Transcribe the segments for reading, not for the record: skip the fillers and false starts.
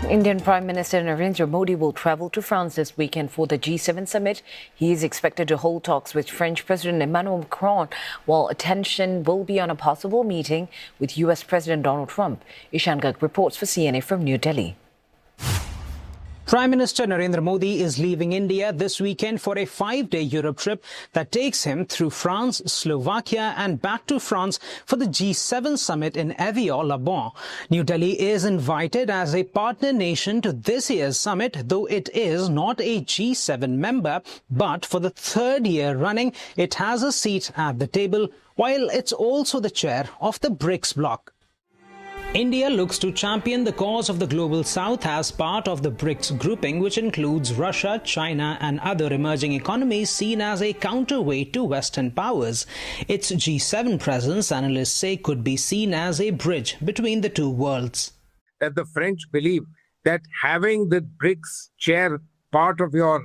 Indian Prime Minister Narendra Modi will travel to France this weekend for the G7 summit. He is expected to hold talks with French President Emmanuel Macron, while attention will be on a possible meeting with US President Donald Trump. Ishan Garg reports for CNA from New Delhi. Prime Minister Narendra Modi is leaving India this weekend for a 5-day Europe trip that takes him through France, Slovakia and back to France for the G7 summit in Evian-les-Bains. New Delhi is invited as a partner nation to this year's summit, though it is not a G7 member, but for the third year running, it has a seat at the table, while it's also the chair of the BRICS bloc. India looks to champion the cause of the Global South as part of the BRICS grouping, which includes Russia, China and other emerging economies seen as a counterweight to Western powers. Its G7 presence, analysts say, could be seen as a bridge between the two worlds. That the French believe that having the BRICS chair part of your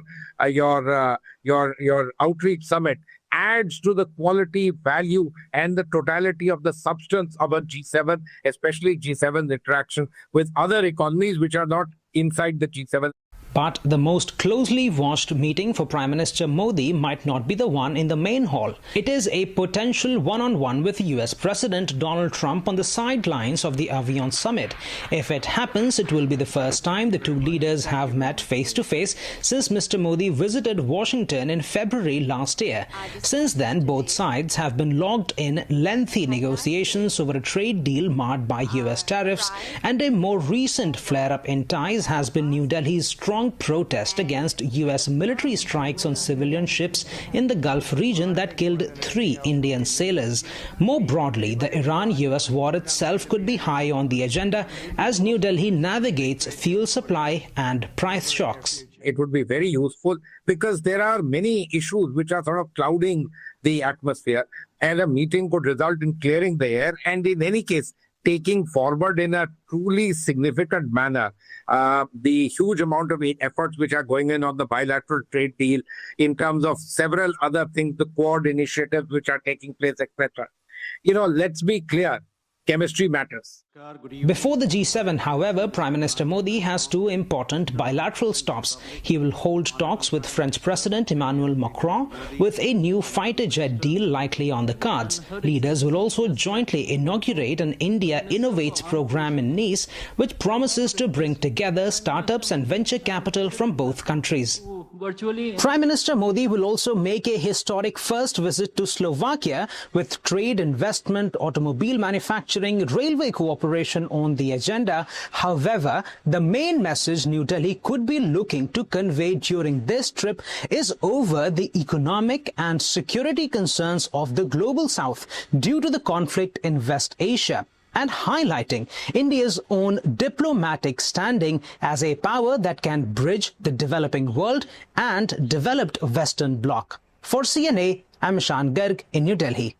outreach summit adds to the quality, value and the totality of the substance of a G7, especially G7's interaction with other economies which are not inside the G7. But the most closely watched meeting for Prime Minister Modi might not be the one in the main hall. It is a potential one-on-one with US President Donald Trump on the sidelines of the Evian summit. If it happens, it will be the first time the two leaders have met face-to-face since Mr. Modi visited Washington in February last year. Since then, both sides have been locked in lengthy negotiations over a trade deal marred by US tariffs, and a more recent flare-up in ties has been New Delhi's strong protest against US military strikes on civilian ships in the Gulf region that killed 3 Indian sailors. More broadly, the Iran-US war itself could be high on the agenda as New Delhi navigates fuel supply and price shocks. It would be very useful because there are many issues which are sort of clouding the atmosphere, and a meeting could result in clearing the air and in any case taking forward in a truly significant manner the huge amount of efforts which are going in on the bilateral trade deal in terms of several other things, the Quad initiatives which are taking place, etc. Let's be clear. Chemistry matters. Before the G7, however, Prime Minister Modi has 2 important bilateral stops. He will hold talks with French President Emmanuel Macron, with a new fighter jet deal likely on the cards. Leaders will also jointly inaugurate an India Innovates program in Nice, which promises to bring together startups and venture capital from both countries. Prime Minister Modi will also make a historic first visit to Slovakia, with trade, investment, automobile manufacturing, railway cooperation on the agenda. However, the main message New Delhi could be looking to convey during this trip is over the economic and security concerns of the Global South due to the conflict in West Asia, and highlighting India's own diplomatic standing as a power that can bridge the developing world and developed Western bloc. For CNA, I'm Ishan Garg in New Delhi.